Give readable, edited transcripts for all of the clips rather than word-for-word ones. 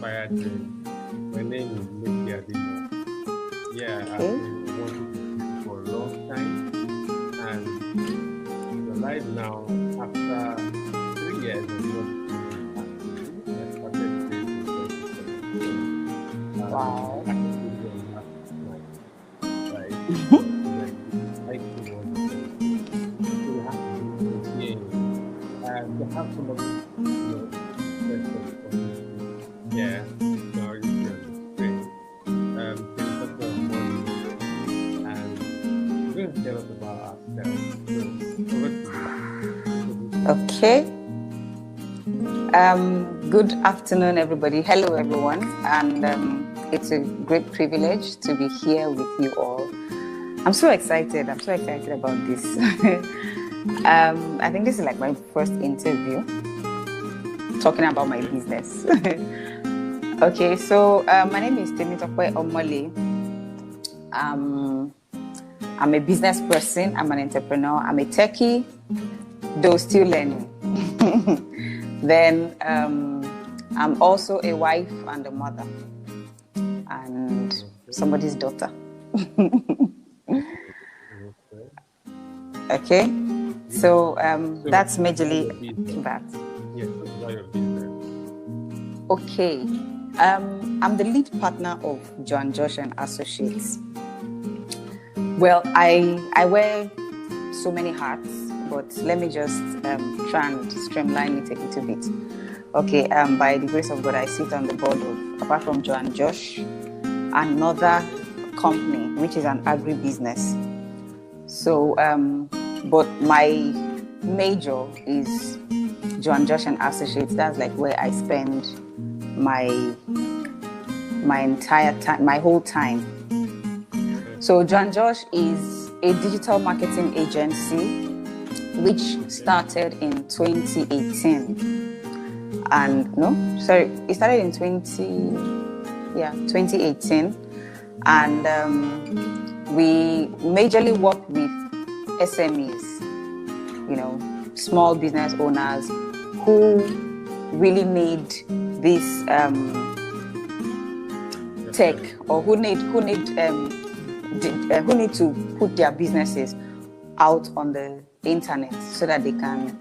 inspired me. My name is Leke Ademo. Yeah, I've Okay. been wanting to do this for a long time, and the life now, after 3 years of not doing it actively, I started doing it in 2017. Wow. Actually on last night, right? When the IT was implemented. So we have to do it again. To have somebody, express some community. Yeah, you can already see on the screen. Temitope Omole, and we're going to tell us about ourselves. So over to you. Introduce yourself. Okay. Good afternoon, everybody. Hello, everyone. And it's a great privilege to be here with you all. I'm so excited. I'm so excited about this. I think this is like my first interview talking about my Okay. business. Okay, so my name is Temitope Omole. I'm a business person. I'm an entrepreneur. I'm a techie, though still learning. Then I'm also a wife and a mother and Okay. somebody's daughter. Okay. Okay, Yeah. so So that's talk about majorly your business. that. Yes, talk about your business. Okay, I'm the lead partner of Joan Josh and Associates. Well, I wear so many hats, but let me just try and streamline it a little bit. Okay, by the grace of God, I sit on the board of, apart from Joan Josh, another Okay. company, which is an agribusiness. So, but my major is Joan Josh and Associates. That's like where I spend my my entire time, my whole time. So, Joan Josh is a digital marketing agency which Okay. started in 2018. And no, sorry, it started in 2018, and we majorly work with SMEs, small business owners who really need this Your tech, service. or who need to put their businesses out on the internet so that they can,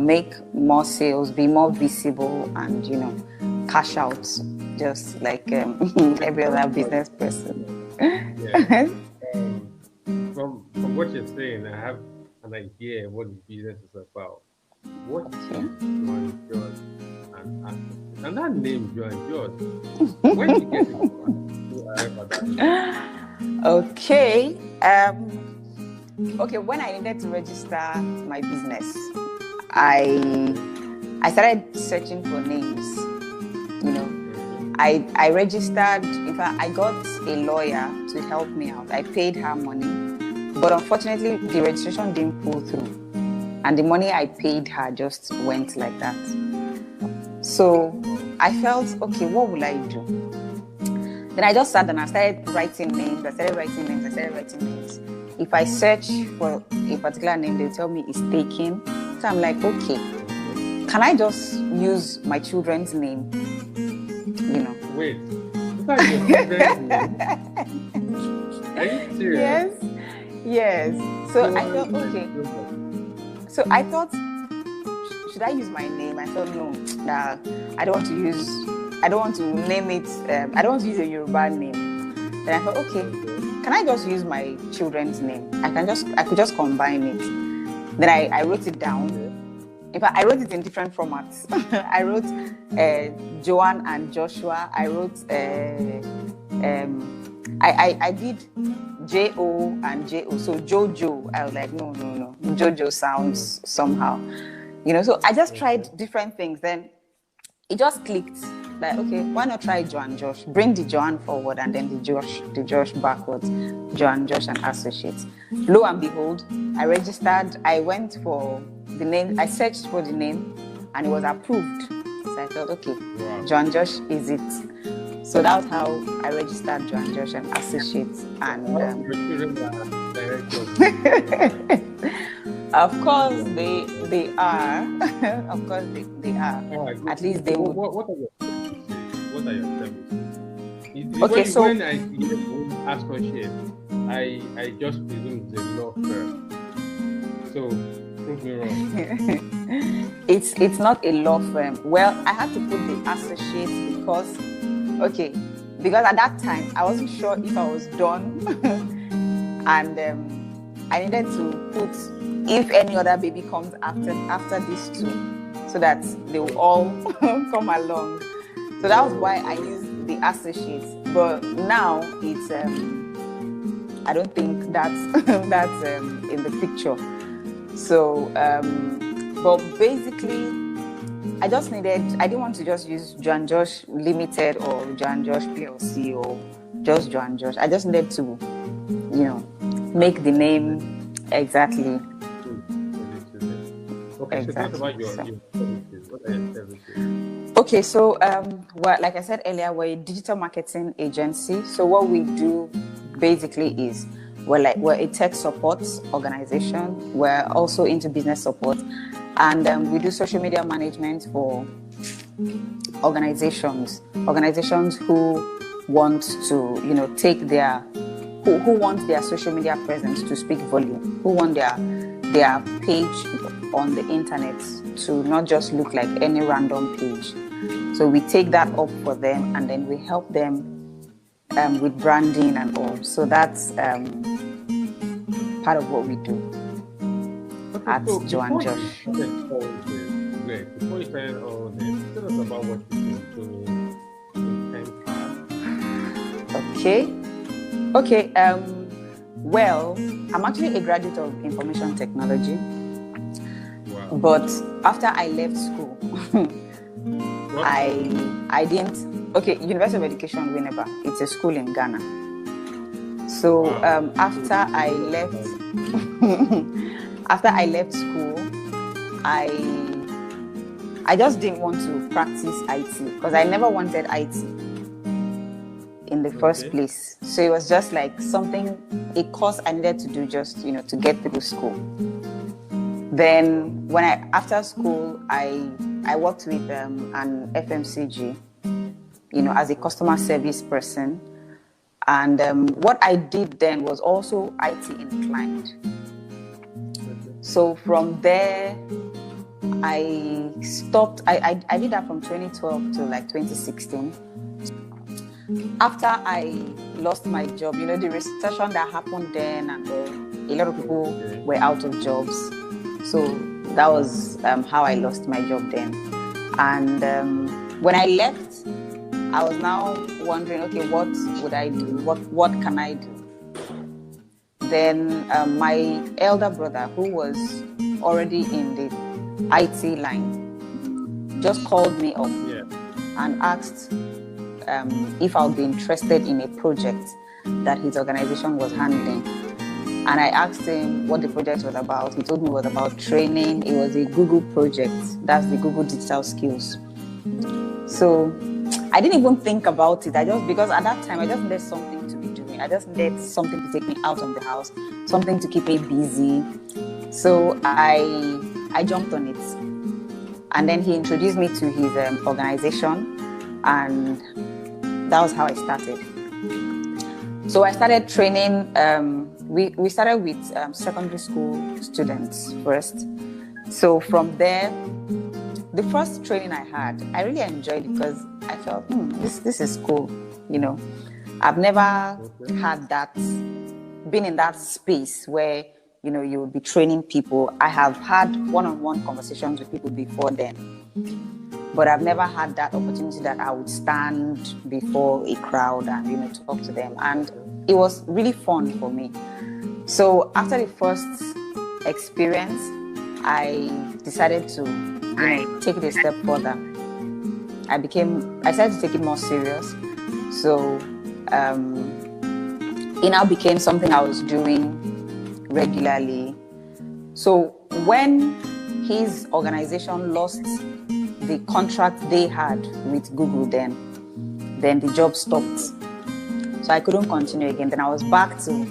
make more sales, be more visible, and cash out, just like every other business person. Yeah. Um, from what you're saying, I have an idea what the business is about. What Okay. is Joan George and Associates? And that name, Joan George, where did you get it from? To arrive at that name. Okay. Okay. When I needed to register my business, I Okay. I started searching for names. You know, Okay. I registered. In fact, I got a lawyer to help me out. I paid her money, but unfortunately, the registration didn't pull through, and the money I paid her just went like that. So Oh, I felt, okay, what will I do? Then I just sat down and I started writing names. If I search for a particular name, they'll tell me it's taken. So I'm like, okay, okay. can I just use my children's name? You know. Wait, these are your children's names? Are you serious? Yes. Yes. So I Joan thought, okay. and Joseph. So I thought, should I use my name? I thought, no, nah, I don't want to use, I don't want to name it, I don't want to use a Yoruba name. Then I thought, okay, Okay. can I just use my children's name? I could just combine it. Then I wrote it down. Okay. In fact, I wrote it in different formats. I wrote Joan and Joshua. I wrote, I did J-O and J-O. So Jojo, I was like, no. Jojo sounds somehow, so I just tried different things. Then it just clicked. Like, okay, why not try Joan Josh? Bring the Joan forward and then the Josh backwards. Joan Josh and Associates. Lo and behold, I registered. I went for the name. I searched for the name, and it was approved. So I thought, okay, Wow. Joan Josh is it. So that's how I registered Joan Josh and Associates. And I hope your children are directors. of course Joan and they are. Of course they are. All right, good. At least So they would. what are your services? What What are your services? Okay, so When I hear associate, I just presume it's a law firm. So prove me wrong. it's not a law firm. Well, I had to put the associate because at that time I wasn't sure if I was done, and I needed to put if any other baby comes after these two, so that they will all come along. So that was why I used the associate. But now it's I don't think that's that's in the picture. So but basically I didn't want to just use Joan Josh Limited or Joan Josh PLC or just Joan Josh. I just needed to, make the name exactly. Okay, exactly. So talk about your services. What are your services? Okay, so well, like I said earlier, we're a digital marketing agency. So what we do basically is we're a tech support organization. We're also into business support, and we do social media management for organizations who want to take their who want their social media presence to speak volume, who want their page on the internet to not just look like any random page. So we take that up for them, and then we help them with branding and all. So that's part of what we do at Joan Josh. Before you started all this, tell us about what you've been doing in time past. Okay. Well, I'm actually a graduate of information technology. Wow. But after I left school, I didn't. Okay, University of Education, Winneba. It's a school in Ghana. So after I left, school, I just didn't want to practice IT because I never wanted IT in the first place. So it was just like a course I needed to do just to get through school. Then after school, I worked with an FMCG, as a customer service person. And what I did then was also IT inclined. So from there, I stopped. I did that from 2012 to like 2016. After I lost my job, the recession that happened then, and a lot of people were out of jobs. So that was how I lost my job then. And when I left, I was now wondering, okay, what would I do? What can I do? Then my elder brother, who was already in the IT line, just called me up and asked if I would be interested in a project that his organization was handling. And I asked him what the project was about. He told me it was about training. It was a Google project. That's the Google Digital Skills. So I didn't even think about it. Because at that time, I just needed something to be doing. I just needed something to take me out of the house, something to keep me busy. So I jumped on it. And then he introduced me to his organization. And that was how I started. So I started training. We started with secondary school students first. So from there, the first training I had, I really enjoyed it because I felt, this is cool. I've never had that, been in that space where, you would be training people. I have had one-on-one conversations with people before then, but I've never had that opportunity that I would stand before a crowd and, talk to them. And it was really fun for me. So after the first experience, I decided to take it a step further. I started to take it more serious. So it now became something I was doing regularly. So when his organization lost the contract they had with Google, then the job stopped. So I couldn't continue again. Then I was back to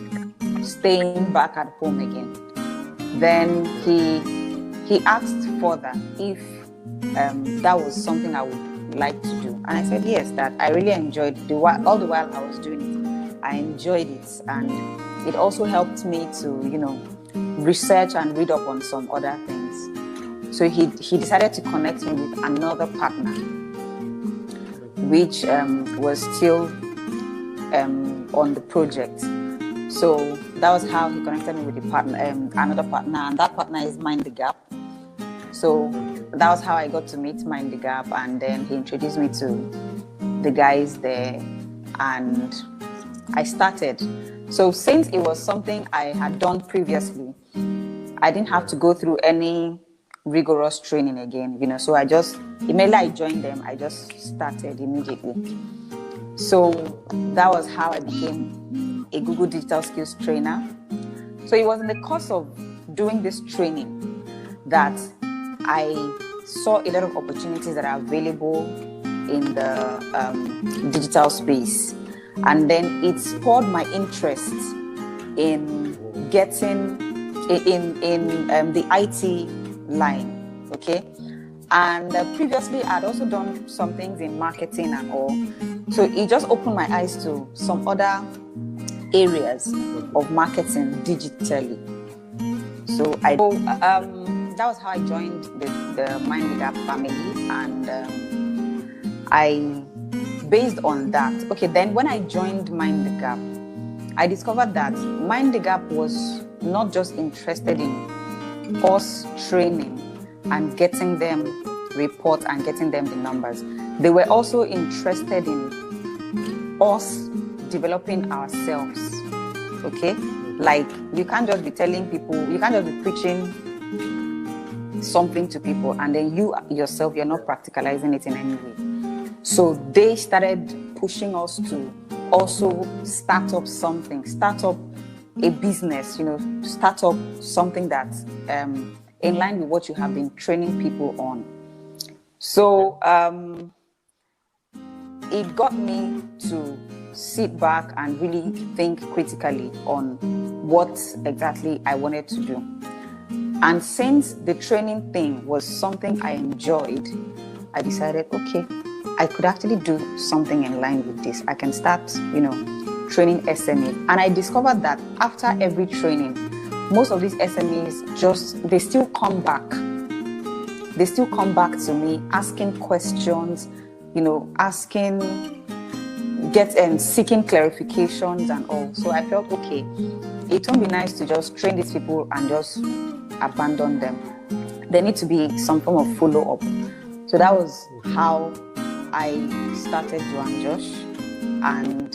staying back at home again. Then he asked further if that was something I would like to do? And I said, yes, that I really enjoyed all the while I was doing it. I enjoyed it. And it also helped me to, research and read up on some other things. So he decided to connect me with another partner, which was still on the project. So that was how he connected me with the partner, another partner, and that partner is Mind the Gap. So that was how I got to meet Mind the Gap, and then he introduced me to the guys there, and I started. So since it was something I had done previously, I didn't have to go through any rigorous training again, so immediately I joined them, I just started immediately. So that was how I became a Google Digital Skills trainer. So it was in the course of doing this training that I saw a lot of opportunities that are available in the digital space. And then it spurred my interest in getting in the IT line, okay? And previously, I'd also done some things in marketing and all. So it just opened my eyes to some other areas of marketing digitally. So that was how I joined the Mind the Gap family, and based on that. Okay, then when I joined Mind the Gap, I discovered that Mind the Gap was not just interested in us training and getting them reports and getting them the numbers. They were also interested in us developing ourselves, okay? Like, you can't just be telling people, you can't just be preaching something to people and then you yourself, you're not practicalizing it in any way. So they started pushing us to also start up something, start up a business, start up something that's in line with what you have been training people on. So it got me to sit back and really think critically on what exactly I wanted to do. And since the training thing was something I enjoyed, I decided, okay, I could actually do something in line with this. I can start, training SMEs. And I discovered that after every training, most of these SMEs they still come back. They still come back to me asking questions, seeking clarifications and all. So I felt, okay, it won't be nice to just train these people and just abandon them. There needs to be some form of follow-up. So that was how I started Joan Josh, and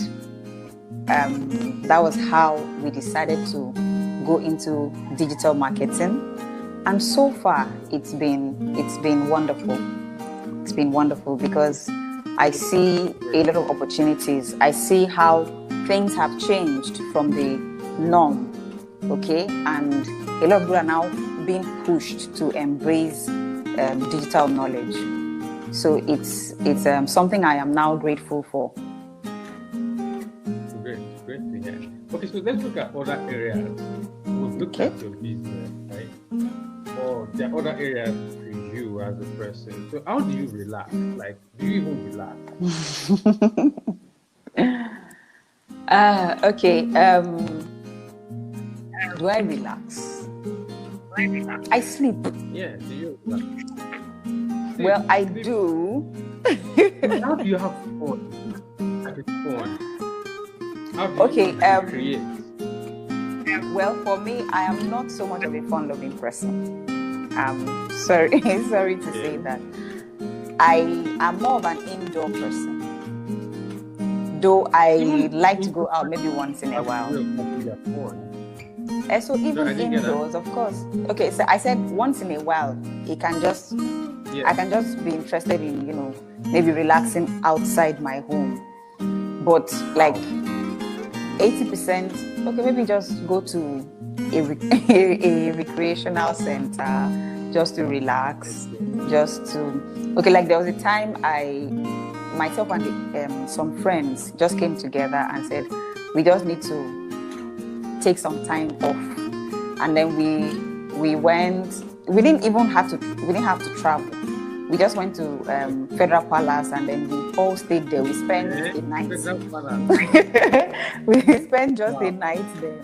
that was how we decided to go into digital marketing. And so far, it's been wonderful. It's been wonderful because I see a lot of opportunities. I see how things have changed from the norm, okay? And a lot of people are now being pushed to embrace digital knowledge. So it's something I am now grateful for. Great to hear. Okay, so let's look at other areas. We've looked at your business, right? Or there are other areas for you as a person. So how do you relax? Like, do you even relax? Okay. Do I relax? I sleep. Yeah, do you relax? Well, I do. How do you have fun? Have fun. How do you create? Well, for me, I am not so much of a fun-loving person. Sorry to say that. I am more of an indoor person. Though I like to go out maybe once in a while. So even indoors, of course. Okay, so I said once in a while, I can just be interested in, maybe relaxing outside my home. But like 80%, okay, maybe just go to a recreational center just to relax, okay, like there was a time myself and some friends just came together and said, we just need to take some time off. And then we went, we didn't have to travel. We just went to Federal Palace, and then we all stayed there. We spent a night. We spent just a night there,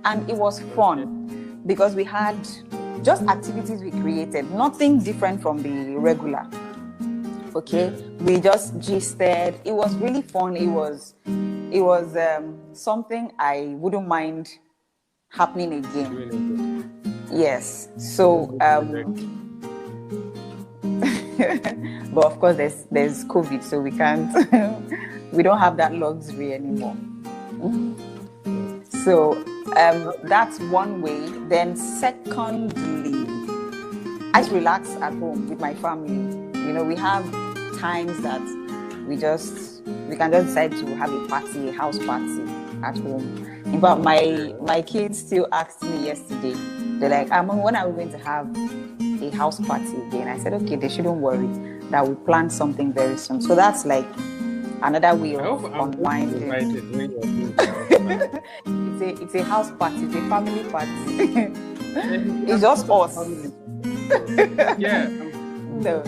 and it was fun because we had just activities we created, nothing different from the regular. Okay, we just gisted. It was really fun. It was something I wouldn't mind happening again. Yes. So, but of course, there's COVID, so we can't. We don't have that luxury anymore. So that's one way. Then, secondly, I just relax at home with my family. You know, we have times that we can just decide to have a party, a house party at home. In fact, my kids still asked me yesterday. They're like, Mom, when are we going to have a house party again? I said, okay, they shouldn't worry, that we plan something very soon. So that's like another way of unwinding. It's a house party, it's a family party. It's just us. Yeah. No,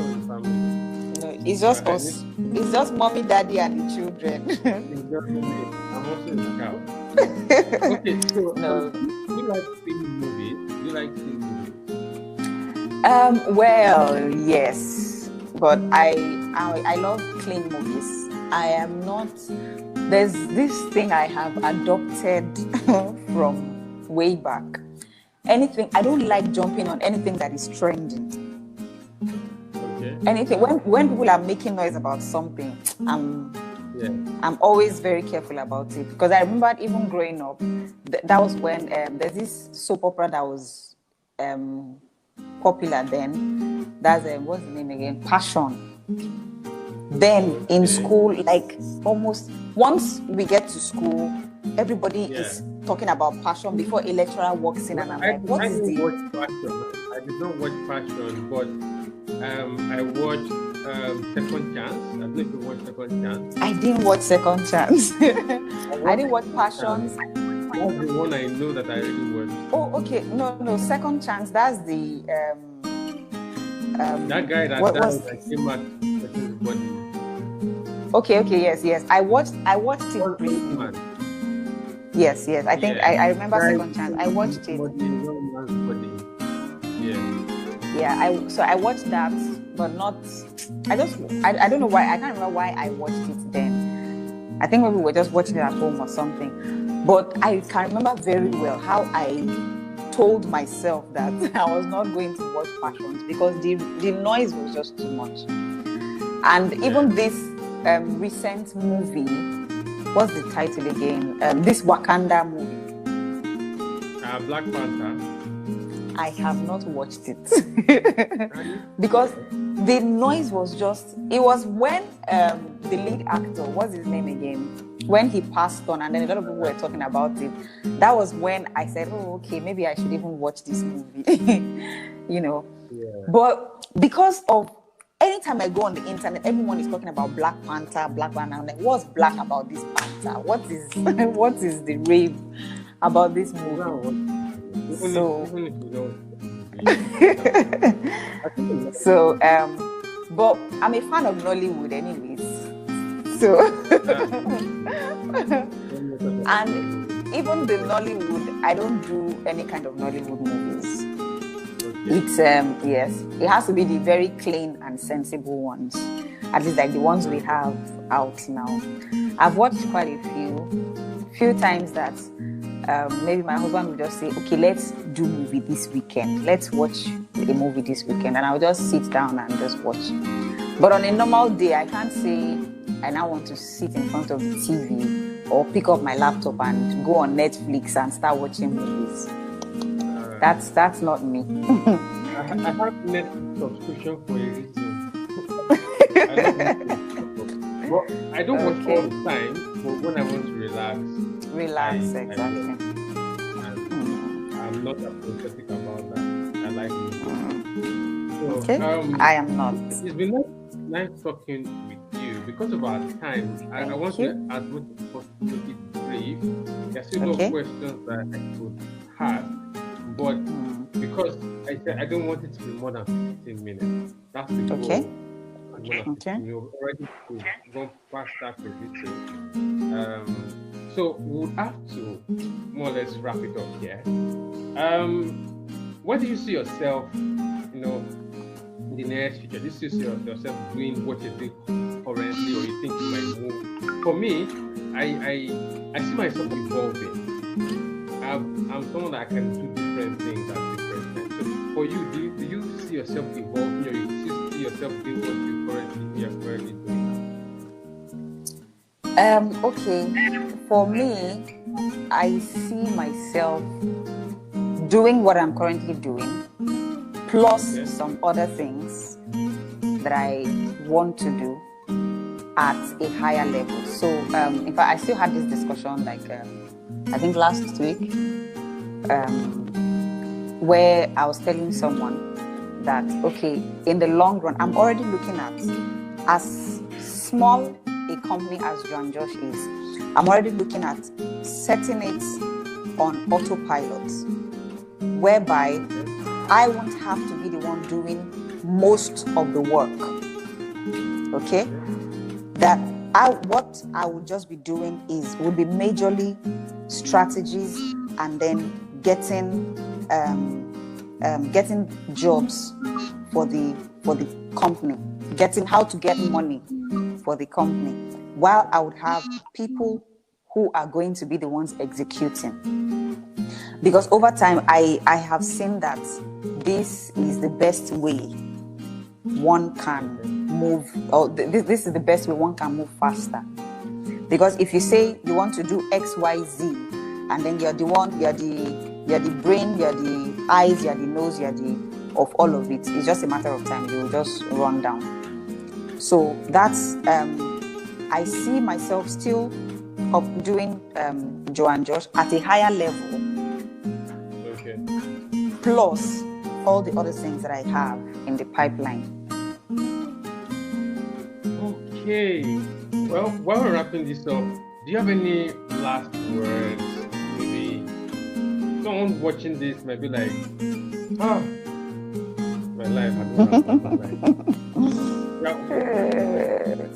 it's just us. It's just mommy, daddy, and the children. I'm also in the house. Okay, so no. Do you like seeing movies? Do you like seeing movies? Well, yes, but I love clean movies. I am not. There's this thing I have adopted from way back. Anything, I don't like jumping on anything that is trending. Anything when people are making noise about something, I'm always very careful about it, because I remember even growing up, that was when there's this soap opera that was popular then. That's what's the name again? Passion. Then in school, like almost once we get to school, everybody is talking about Passion before a lecturer walks in, and I'm like, what is this? I did not watch Passion, but I watched Second Chance. I don't know if you watched Second Chance. I didn't watch Second Chance. I didn't watch Passion. That's the one I know that I really watched. Oh, okay. No. Second Chance. That's the that guy that came out with his body. Okay. Yes. I watched it briefly. Yes. I think I remember Second Chance. I watched it. So I watched that, but not. I don't know why. I can't remember why I watched it then. I think maybe we were just watching it at home or something. But I can remember very well how I told myself that I was not going to watch Passions because the noise was just too much. And even this recent movie, what's the title again? This Wakanda movie. Black Panther. I have not watched it because the noise was just. It was when the lead actor, what's his name again? When he passed on, and then a lot of people were talking about it. That was when I said, "Oh, okay, maybe I should even watch this movie." You know, but because of anytime I go on the internet, everyone is talking about Black Panther. I'm like, what's black about this Panther? What is the rave about this movie? But I'm a fan of Nollywood anyways. So and even the Nollywood, I don't do any kind of Nollywood movies. It's it has to be the very clean and sensible ones. At least like the ones we have out now. I've watched quite a few times that maybe my husband will just say, okay, let's do a movie this weekend. Let's watch a movie this weekend. And I'll just sit down and just watch. But on a normal day, I can't say I now want to sit in front of the TV or pick up my laptop and go on Netflix and start watching movies. That's not me. I have Netflix subscription for a reason. I don't watch all the time, but when I want to relax, exactly. I'm not apathetic about that. I like it. So, okay. I am not. It's been nice talking with you. Because of our time, I want to as much as possible make it brief. There's still no questions that I could have, but because I said I don't want it to be more than 15 minutes. That's the goal. Okay. More than 15. You've already gone past that a little. So we would have to more or less wrap it up here. What do you see yourself, in the near future? Do you see yourself doing what you're doing currently, or you think you might move? For me, I see myself evolving. I'm someone that can do different things at different times. So for you, do you see yourself evolving, or you see yourself doing what you're currently doing? Okay. For me, I see myself doing what I'm currently doing, plus some other things that I want to do at a higher level. So, in fact, I still had this discussion, like, I think last week, where I was telling someone that, okay, in the long run, I'm already looking at, as small a company as Joan Josh is, I'm already looking at setting it on autopilot, whereby I won't have to be the one doing most of the work. Okay? That what I would just be doing would be majorly strategies, and then getting jobs for the company, getting how to get money for the company, while I would have people who are going to be the ones executing. Because over time, I have seen that this is the best way one can move, or this is the best way one can move faster. Because if you say you want to do X, Y, Z, and then you're the brain, you're the eyes, you're the nose, you're the of all of it, it's just a matter of time. You will just run down. So that's I see myself still doing Joan Josh at a higher level. Okay. Plus all the other things that I have in the pipeline. Okay. Well, while we're wrapping this up, do you have any last words? Maybe someone watching this might be like, my life, I don't have my life.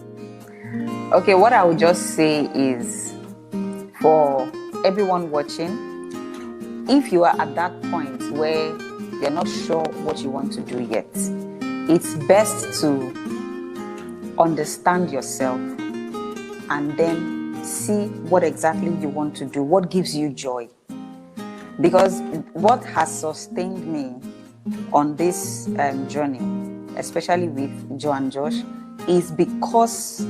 Okay, what I would just say is, for everyone watching, if you are at that point where you're not sure what you want to do yet, it's best to understand yourself and then see what exactly you want to do, what gives you joy. Because what has sustained me on this journey, especially with Joan Josh, is because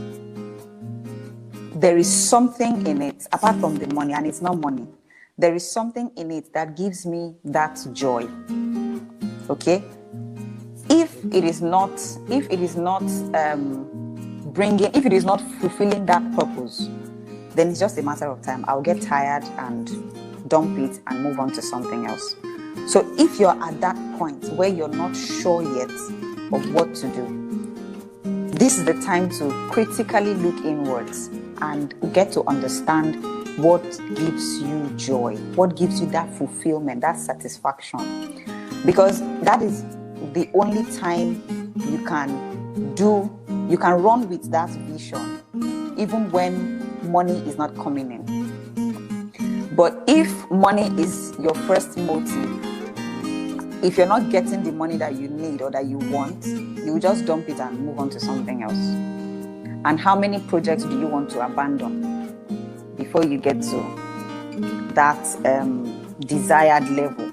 there is something in it, apart from the money, and it's not money. There is something in it that gives me that joy. Okay? If it is not fulfilling that purpose, then it's just a matter of time. I'll get tired and dump it and move on to something else. So if you're at that point where you're not sure yet of what to do, this is the time to critically look inwards and get to understand what gives you joy, what gives you that fulfillment, that satisfaction. Because that is the only time you can run with that vision, even when money is not coming in. But if money is your first motive, if you're not getting the money that you need or that you want, you will just dump it and move on to something else. And how many projects do you want to abandon before you get to that desired level?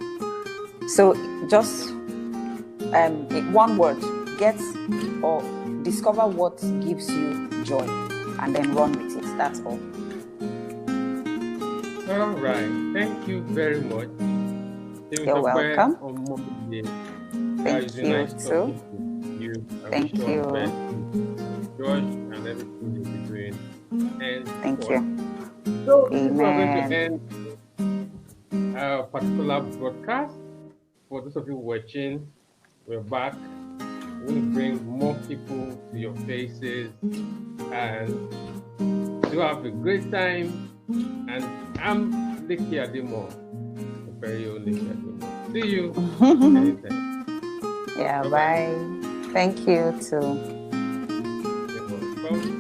So just one word, get or discover what gives you joy and then run with it. That's all. All right. Thank you very much. You're welcome. Thank you too. Thank you. Josh and everything you'll be doing. And thank you. So we're going to end our particular broadcast. For those of you watching, we're back. We're going to bring more people to your faces and do have a great time. And I'm Leke Ademo, the very own Leke Ademo. See you. Anytime. Yeah, Bye-bye. bye. Thank you too. You're welcome.